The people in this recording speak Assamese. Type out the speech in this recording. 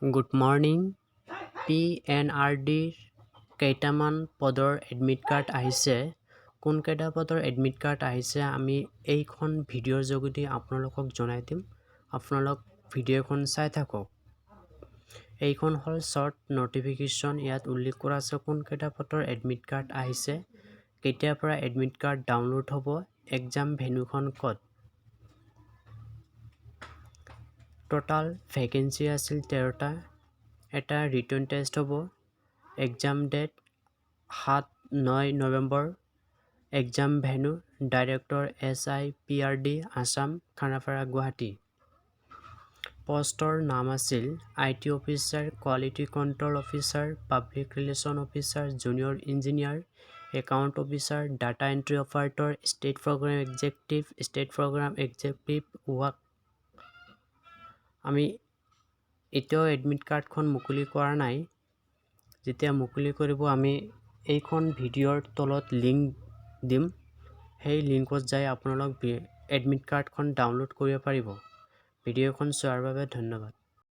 Good morning. PNRDৰ কেইটামান পদৰ এডমিট কাৰ্ড আহিছে। কোনকেইটা পদৰ এডমিট কাৰ্ড আহিছে আমি এইখন ভিডিঅ'ৰ যোগেদি আপোনালোকক জনাই দিম। আপোনালোক ভিডিঅ'খন চাই থাকক। এইখন হ'ল শ্বৰ্ট নটিফিকেশ্যন। ইয়াত উল্লেখ কৰা আছে কোনকেইটা পদৰ এডমিট কাৰ্ড আহিছে, কেতিয়াৰ পৰা এডমিট কাৰ্ড ডাউনলোড হ'ব, এক্সাম ভেন্যুখন ক'ত। টোটাল ভেকেঞ্চি আছিল 13টা। এটা ৰিটেন টেষ্ট হ'ব। Exam date 7-9 November. Exam venue director SIPRD Assam, Khanapara, Guwahati. পষ্টৰ নাম আছিল IT officer, quality control officer, public relation officer, junior engineer, account officer, data entry operator, state program executive work. আমি এতিয়াও এডমিট কাৰ্ডখন মুকলি কৰা নাই। যেতিয়া মুকলি কৰিব আমি এইখন ভিডিঅ'ৰ তলত লিংক দিম। সেই লিংকত যাই আপোনালোক এডমিট কাৰ্ডখন ডাউনলোড কৰিব পাৰিব। ভিডিঅ'খন চোৱাৰ বাবে ধন্যবাদ।